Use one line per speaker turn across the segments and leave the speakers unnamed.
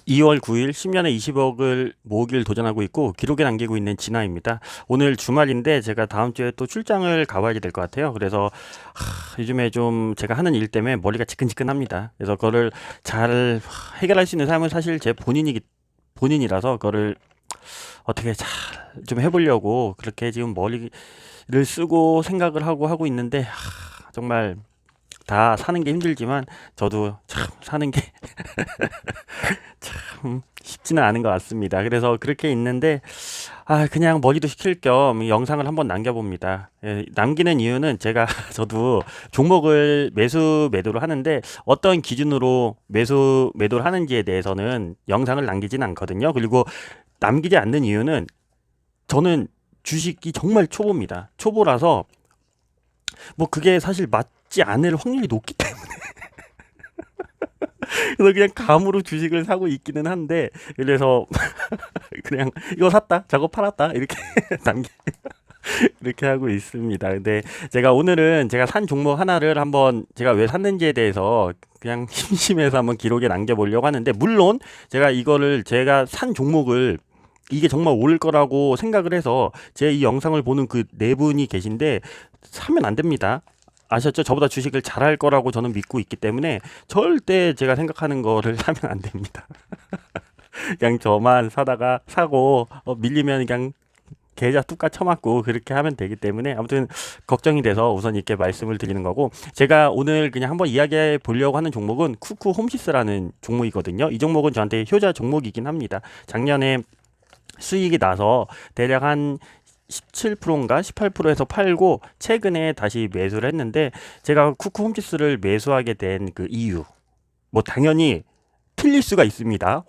2월 9일 10년에 20억을 모으기를 도전하고 있고 기록에 남기고 있는 진아입니다. 오늘 주말인데 제가 다음 주에 또 출장을 가봐야 될 것 같아요. 그래서 요즘에 좀 제가 하는 일 때문에 머리가 지끈지끈합니다. 그래서 그거를 잘 해결할 수 있는 삶은 사실 제 본인이라서 그거를 어떻게 잘 좀 해보려고 그렇게 지금 머리를 쓰고 생각을 하고 있는데 정말 다 사는 게 힘들지만 저도 참 사는 게 쉽지는 않은 것 같습니다. 그래서 그렇게 있는데 그냥 머리도 식힐 겸 영상을 한번 남겨봅니다. 예, 남기는 이유는 제가 저도 종목을 매도를 하는데 어떤 기준으로 매도를 하는지에 대해서는 영상을 남기진 않거든요. 그리고 남기지 않는 이유는 저는 주식이 정말 초보입니다. 초보라서 뭐 그게 사실 맞지 않을 확률이 높기 때문에 그래서 그냥 감으로 주식을 사고 있기는 한데, 그래서 그냥 이거 샀다 저거 팔았다 이렇게 남기 이렇게 하고 있습니다. 근데 제가 오늘은 제가 산 종목 하나를 한번 제가 왜 샀는지에 대해서 그냥 심심해서 한번 기록에 남겨보려고 하는데, 물론 제가 산 종목을 이게 정말 오를 거라고 생각을 해서 제 이 영상을 보는 그 네 분이 계신데 사면 안 됩니다. 아셨죠? 저보다 주식을 잘할 거라고 저는 믿고 있기 때문에 절대 제가 생각하는 거를 사면 안 됩니다. 그냥 저만 사다가 사고 밀리면 그냥 계좌 뚝까 쳐맞고 그렇게 하면 되기 때문에 아무튼 걱정이 돼서 우선 이렇게 말씀을 드리는 거고, 제가 오늘 그냥 한번 이야기해 보려고 하는 종목은 쿠쿠 홈시스라는 종목이거든요. 이 종목은 저한테 효자 종목이긴 합니다. 작년에 수익이 나서 대략 한 17%인가 18%에서 팔고 최근에 다시 매수를 했는데, 제가 쿠쿠 홈시스를 매수하게 된 그 이유, 뭐 당연히 틀릴 수가 있습니다.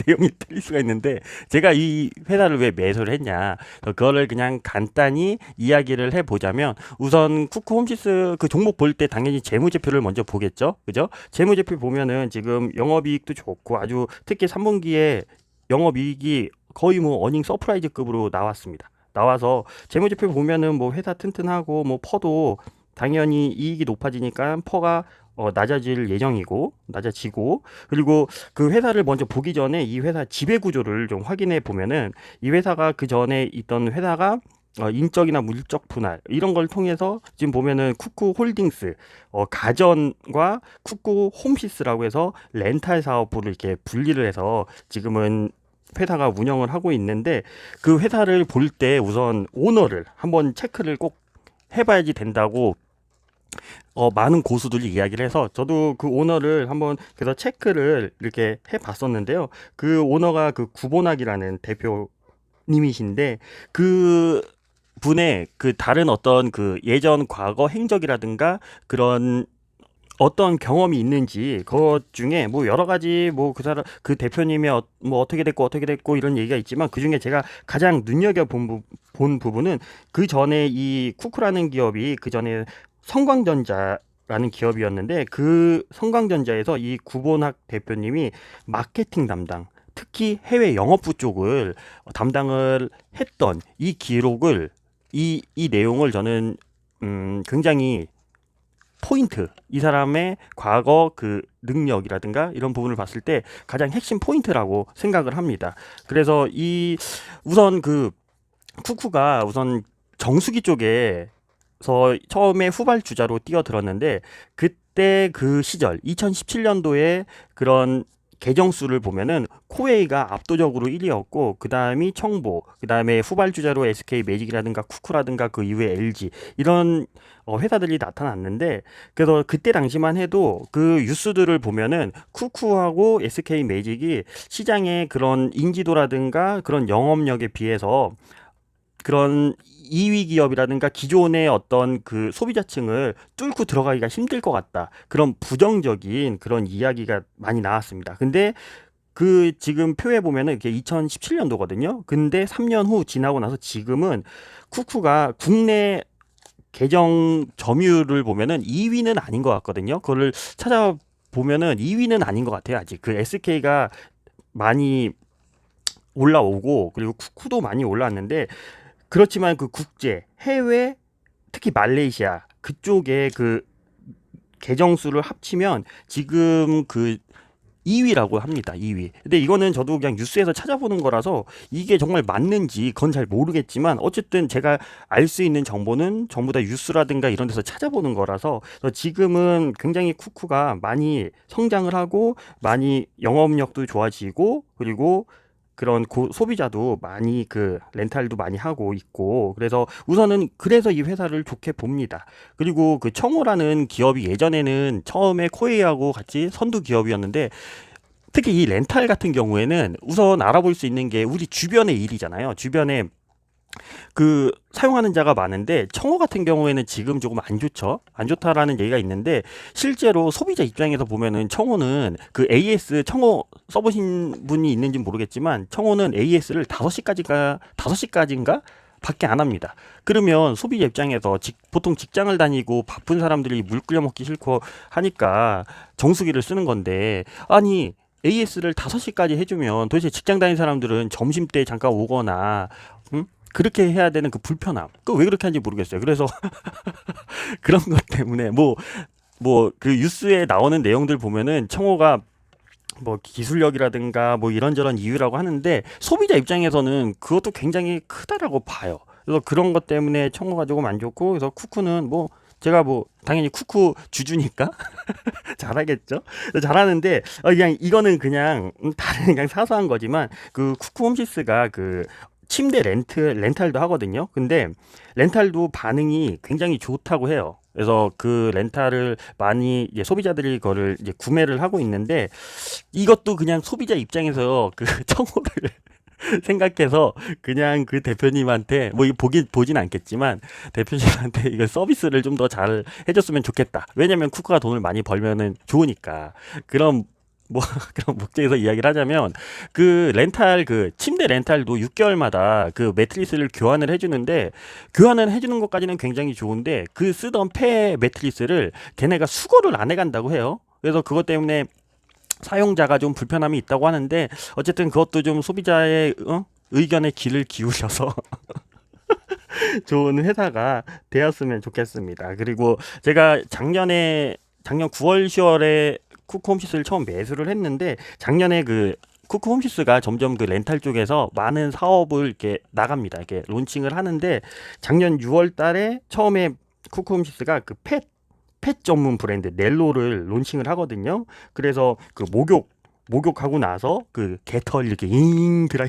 내용이 틀릴 수가 있는데 제가 이 회사를 왜 매수를 했냐, 그거를 그냥 간단히 이야기를 해보자면, 우선 쿠쿠 홈시스 그 종목 볼 때 당연히 재무제표를 먼저 보겠죠, 그죠? 재무제표 보면은 지금 영업이익도 좋고 아주 특히 3분기에 영업이익이 거의 뭐 어닝 서프라이즈급으로 나왔습니다. 나와서 재무제표 보면은 뭐 회사 튼튼하고 뭐 퍼도 당연히 이익이 높아지니까 퍼가 낮아지고, 그리고 그 회사를 먼저 보기 전에 이 회사 지배 구조를 좀 확인해 보면은, 이 회사가 그 전에 있던 회사가 인적이나 물적 분할 이런 걸 통해서 지금 보면은 쿠쿠 홀딩스 가전과 쿠쿠 홈시스라고 해서 렌탈 사업부를 이렇게 분리를 해서 지금은 회사가 운영을 하고 있는데, 그 회사를 볼 때 우선 오너를 한번 체크를 꼭 해봐야지 된다고 많은 고수들이 이야기를 해서 저도 그 오너를 한번 그래서 체크를 이렇게 해봤었는데요. 그 오너가 그 구본학이라는 대표님이신데, 그 분의 그 다른 어떤 그 예전 과거 행적이라든가 그런 어떤 경험이 있는지 그것 중에 뭐 여러 가지 뭐 그 사람 그 대표님의 뭐 어떻게 됐고 이런 얘기가 있지만, 그 중에 제가 가장 본 부분은 그 전에 이 쿠쿠라는 기업이 그 전에 성광전자라는 기업이었는데, 그 성광전자에서 이 구본학 대표님이 마케팅 담당, 특히 해외 영업부 쪽을 담당을 했던 이 기록을, 이 내용을 저는 굉장히 이 사람의 과거 그 능력이라든가 이런 부분을 봤을 때 가장 핵심 포인트라고 생각을 합니다. 그래서 우선 그 쿠쿠가 우선 정수기 쪽에서 처음에 후발주자로 뛰어들었는데, 그때 그 시절 2017년도에 그런 계정 수를 보면은 코웨이가 압도적으로 1위였고, 그 다음이 청보, 그 다음에 후발주자로 SK 매직이라든가 쿠쿠라든가 그 이후에 LG 이런 회사들이 나타났는데, 그래서 그때 당시만 해도 그 뉴스들을 보면은 쿠쿠하고 SK 매직이 시장의 그런 인지도라든가 그런 영업력에 비해서 그런 2위 기업이라든가 기존의 어떤 그 소비자층을 뚫고 들어가기가 힘들 것 같다, 그런 부정적인 그런 이야기가 많이 나왔습니다. 근데 그 지금 표에 보면은 이게 2017년도거든요. 근데 3년 후 지나고 나서 지금은 쿠쿠가 국내 계정 점유율을 보면은 2위는 아닌 것 같거든요. 그거를 찾아보면은 2위는 아닌 것 같아요. 아직 그 SK가 많이 올라오고 그리고 쿠쿠도 많이 올라왔는데, 그렇지만 그 국제 해외 특히 말레이시아 그쪽에 그 계정 수를 합치면 지금 그 2위라고 합니다. 2위. 근데 이거는 저도 그냥 뉴스에서 찾아보는 거라서 이게 정말 맞는지 그건 잘 모르겠지만 어쨌든 제가 알 수 있는 정보는 전부 다 뉴스라든가 이런 데서 찾아보는 거라서 그래서 지금은 굉장히 쿠쿠가 많이 성장을 하고 많이 영업력도 좋아지고 그리고 그런 소비자도 많이 그 렌탈도 많이 하고 있고 그래서 우선은 그래서 이 회사를 좋게 봅니다. 그리고 그 청호라는 기업이 예전에는 처음에 코웨이하고 같이 선두 기업이었는데 특히 이 렌탈 같은 경우에는 우선 알아볼 수 있는 게 우리 주변의 일이잖아요. 주변에 그 사용하는 자가 많은데 청호 같은 경우에는 지금 조금 안 좋죠. 안 좋다라는 얘기가 있는데 실제로 소비자 입장에서 보면은 청호는 그 AS 청호 써보신 분이 있는지 모르겠지만 청호는 AS를 5시까지인가 밖에 안 합니다. 그러면 소비자 입장에서 보통 직장을 다니고 바쁜 사람들이 물 끓여 먹기 싫고 하니까 정수기를 쓰는 건데 아니 AS를 5시까지 해주면 도대체 직장 다니는 사람들은 점심때 잠깐 오거나 그렇게 해야 되는 그 불편함. 그 왜 그렇게 하는지 모르겠어요. 그래서 그런 것 때문에 뭐 그 뉴스에 나오는 내용들 보면은 청호가 뭐 기술력이라든가 뭐 이런저런 이유라고 하는데 소비자 입장에서는 그것도 굉장히 크다라고 봐요. 그래서 그런 것 때문에 청호가 조금 안 좋고 그래서 쿠쿠는 뭐 제가 뭐 당연히 쿠쿠 주주니까 잘하겠죠. 잘하는데 그냥 이거는 그냥 다른 그냥 사소한 거지만 그 쿠쿠 홈시스가 그 침대 렌탈도 하거든요. 근데 렌탈도 반응이 굉장히 좋다고 해요. 그래서 그 렌탈을 많이 이제 소비자들이 그거를 이제 구매를 하고 있는데 이것도 그냥 소비자 입장에서 그 청호를 생각해서 그냥 그 대표님한테 뭐 이거 보진 않겠지만 대표님한테 이거 서비스를 좀 더 잘 해줬으면 좋겠다. 왜냐면 쿠쿠가 돈을 많이 벌면은 좋으니까. 그럼 뭐 그런 목적에서 이야기를 하자면 그 렌탈 그 침대 렌탈도 6개월마다 그 매트리스를 교환을 해주는데 교환을 해주는 것까지는 굉장히 좋은데 그 쓰던 폐 매트리스를 걔네가 수거를 안 해간다고 해요. 그래서 그것 때문에 사용자가 좀 불편함이 있다고 하는데 어쨌든 그것도 좀 소비자의 의견에 귀를 기울여서 좋은 회사가 되었으면 좋겠습니다. 그리고 제가 작년 9월 10월에 쿠쿠 홈시스를 처음 매수를 했는데 작년에 그 쿠쿠 홈시스가 점점 그 렌탈 쪽에서 많은 사업을 이렇게 나갑니다. 이렇게 론칭을 하는데 작년 6월 달에 처음에 쿠쿠 홈시스가 그 펫 전문 브랜드 넬로를 론칭을 하거든요. 그래서 그 목욕하고 나서 그 개털 이렇게 드라이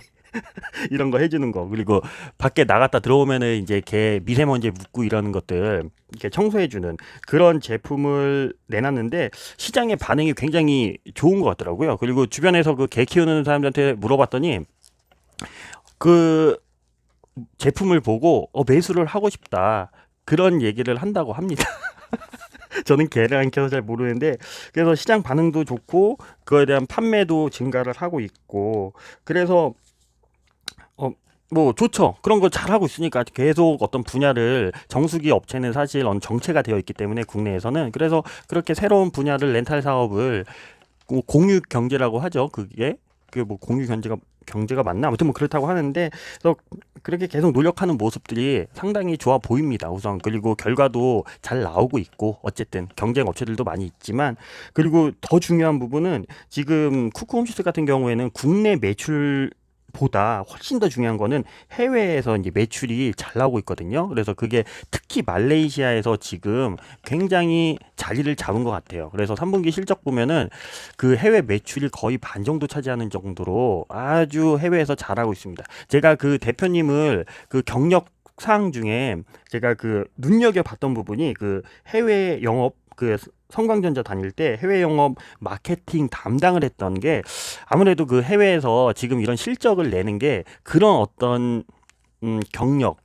이런 거 해주는 거 그리고 밖에 나갔다 들어오면은 이제 개 미세먼지 묻고 이러는 것들 이렇게 청소해주는 그런 제품을 내놨는데 시장의 반응이 굉장히 좋은 것 같더라고요. 그리고 주변에서 그 개 키우는 사람들한테 물어봤더니 그 제품을 보고 매수를 하고 싶다 그런 얘기를 한다고 합니다. 저는 개를 안 키워서 잘 모르는데 그래서 시장 반응도 좋고 그거에 대한 판매도 증가를 하고 있고 그래서 뭐 좋죠. 그런 거 잘하고 있으니까 계속 어떤 분야를 정수기 업체는 사실 정체가 되어 있기 때문에 국내에서는 그래서 그렇게 새로운 분야를 렌탈 사업을 공유 경제라고 하죠. 그게 그 뭐 공유 경제가 맞나? 아무튼 뭐 그렇다고 하는데 그래서 그렇게 계속 노력하는 모습들이 상당히 좋아 보입니다. 우선 그리고 결과도 잘 나오고 있고 어쨌든 경쟁 업체들도 많이 있지만 그리고 더 중요한 부분은 지금 쿠쿠 홈시스 같은 경우에는 국내 매출 보다 훨씬 더 중요한 거는 해외에서 이제 매출이 잘 나오고 있거든요. 그래서 그게 특히 말레이시아에서 지금 굉장히 자리를 잡은 것 같아요. 그래서 3분기 실적 보면은 그 해외 매출이 거의 반 정도 차지하는 정도로 아주 해외에서 잘하고 있습니다. 제가 그 대표님을 그 경력 사항 중에 제가 그 눈여겨봤던 부분이 그 해외 영업 그 성광전자 다닐 때 해외 영업 마케팅 담당을 했던 게 아무래도 그 해외에서 지금 이런 실적을 내는 게 그런 어떤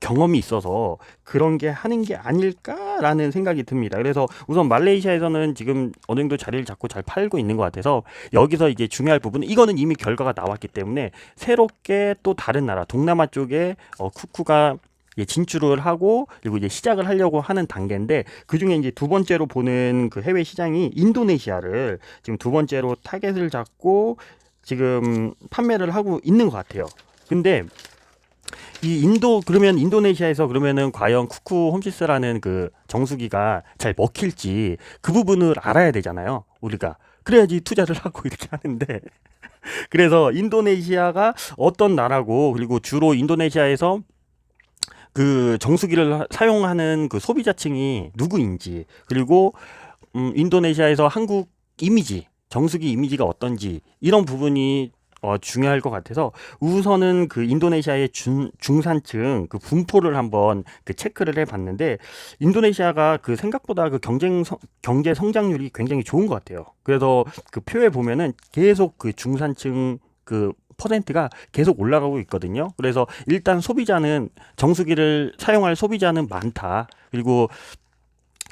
경험이 있어서 그런 게 하는 게 아닐까라는 생각이 듭니다. 그래서 우선 말레이시아에서는 지금 어느 정도 자리를 잡고 잘 팔고 있는 것 같아서 여기서 이제 중요할 부분은 이거는 이미 결과가 나왔기 때문에 새롭게 또 다른 나라 동남아 쪽에 쿠쿠가 진출을 하고 그리고 이제 시작을 하려고 하는 단계인데 그 중에 이제 두 번째로 보는 그 해외 시장이 인도네시아를 지금 두 번째로 타겟을 잡고 지금 판매를 하고 있는 것 같아요. 근데 그러면 인도네시아에서 그러면은 과연 쿠쿠 홈시스라는 그 정수기가 잘 먹힐지 그 부분을 알아야 되잖아요. 우리가 그래야지 투자를 하고 이렇게 하는데 그래서 인도네시아가 어떤 나라고 그리고 주로 인도네시아에서 그 정수기를 사용하는 그 소비자층이 누구인지 그리고 인도네시아에서 한국 이미지, 정수기 이미지가 어떤지 이런 부분이 중요할 것 같아서 우선은 그 인도네시아의 중산층 그 분포를 한번 그 체크를 해봤는데 인도네시아가 그 생각보다 그 경제 성장률이 굉장히 좋은 것 같아요. 그래서 그 표에 보면은 계속 그 중산층 그 퍼센트가 계속 올라가고 있거든요. 그래서 일단 소비자는 정수기를 사용할 소비자는 많다. 그리고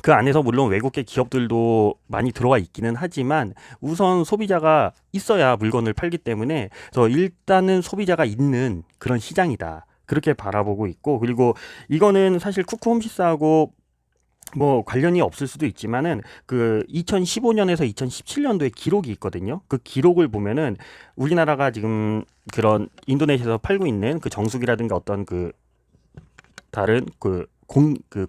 그 안에서 물론 외국계 기업들도 많이 들어와 있기는 하지만 우선 소비자가 있어야 물건을 팔기 때문에 그래서 일단은 소비자가 있는 그런 시장이다. 그렇게 바라보고 있고 그리고 이거는 사실 쿠쿠홈시스하고 뭐 관련이 없을 수도 있지만은 그 2015년에서 2017년도에 기록이 있거든요. 그 기록을 보면은 우리나라가 지금 그런 인도네시아에서 팔고 있는 그 정수기라든가 어떤 그 다른 그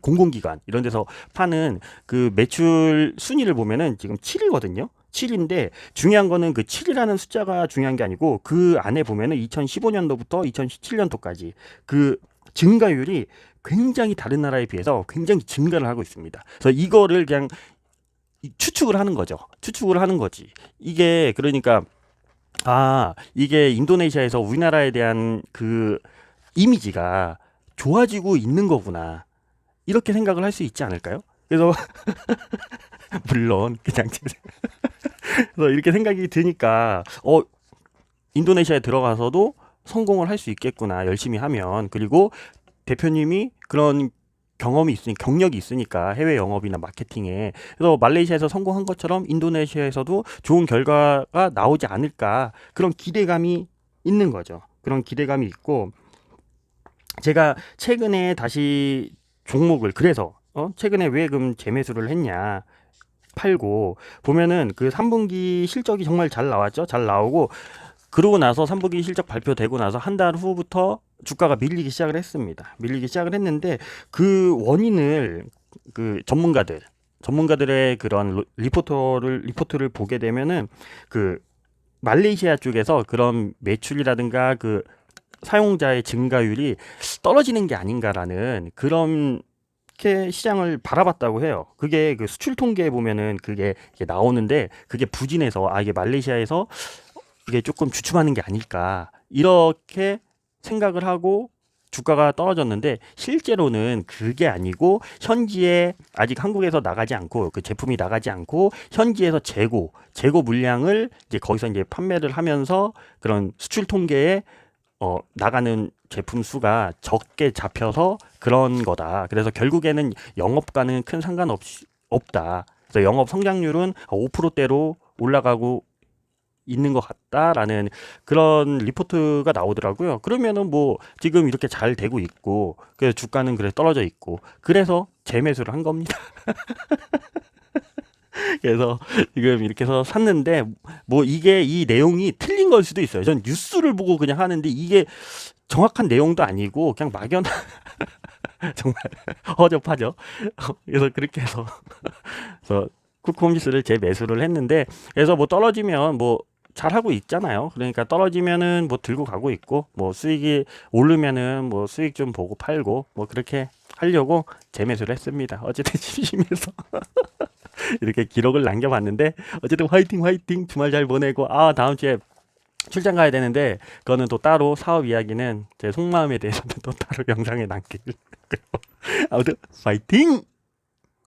공공기관 이런 데서 파는 그 매출 순위를 보면은 지금 7위거든요. 7인데 중요한 거는 그 7이라는 숫자가 중요한 게 아니고 그 안에 보면은 2015년도부터 2017년도까지 그 증가율이 굉장히 다른 나라에 비해서 굉장히 증가를 하고 있습니다. 그래서 이거를 그냥 추측을 하는 거죠. 추측을 하는 거지. 이게 그러니까 이게 인도네시아에서 우리나라에 대한 그 이미지가 좋아지고 있는 거구나. 이렇게 생각을 할 수 있지 않을까요? 그래서 물론 그냥 그래서 이렇게 생각이 드니까 인도네시아에 들어가서도 성공을 할 수 있겠구나. 열심히 하면. 그리고 대표님이 그런 경력이 있으니까 해외 영업이나 마케팅에 그래서 말레이시아에서 성공한 것처럼 인도네시아에서도 좋은 결과가 나오지 않을까 그런 기대감이 있는 거죠. 그런 기대감이 있고 제가 최근에 다시 종목을 그래서 최근에 왜 그럼 재매수를 했냐 팔고 보면은 그 3분기 실적이 정말 잘 나왔죠. 잘 나오고 그러고 나서 3분기 실적 발표되고 나서 한 달 후부터 주가가 밀리기 시작을 했습니다. 밀리기 시작을 했는데 그 원인을 그 전문가들의 그런 리포트를 보게 되면은 그 말레이시아 쪽에서 그런 매출이라든가 그 사용자의 증가율이 떨어지는 게 아닌가라는 그런 게 시장을 바라봤다고 해요. 그게 그 수출 통계에 보면은 그게 이게 나오는데 그게 부진해서 이게 말레이시아에서 이게 조금 주춤하는 게 아닐까 이렇게 생각을 하고 주가가 떨어졌는데 실제로는 그게 아니고 현지에 아직 한국에서 나가지 않고 그 제품이 나가지 않고 현지에서 재고 물량을 이제 거기서 이제 판매를 하면서 그런 수출 통계에 나가는 제품 수가 적게 잡혀서 그런 거다. 그래서 결국에는 영업과는 큰 상관없이 없다. 그래서 영업 성장률은 5%대로 올라가고 있는 것 같다라는 그런 리포트가 나오더라고요. 그러면은 뭐 지금 이렇게 잘 되고 있고 그래서 주가는 그래 떨어져 있고 그래서 재매수를 한 겁니다. 그래서 지금 이렇게 해서 샀는데 뭐 이게 이 내용이 틀린 걸 수도 있어요. 전 뉴스를 보고 그냥 하는데 이게 정확한 내용도 아니고 그냥 막연 정말 허접하죠. 그래서 그렇게 해서 그래서 쿠쿠홈시스를 재매수를 했는데 그래서 뭐 떨어지면 뭐 잘하고 있잖아요. 그러니까 떨어지면은 뭐 들고 가고 있고 뭐 수익이 오르면은 뭐 수익 좀 보고 팔고 뭐 그렇게 하려고 재매수를 했습니다. 어쨌든 심심해서 이렇게 기록을 남겨봤는데 어쨌든 화이팅 주말 잘 보내고 다음 주에 출장 가야 되는데 그거는 또 따로 사업 이야기는 제 속마음에 대해서는 또 따로 영상에 남길 거예요. 아무튼 화이팅!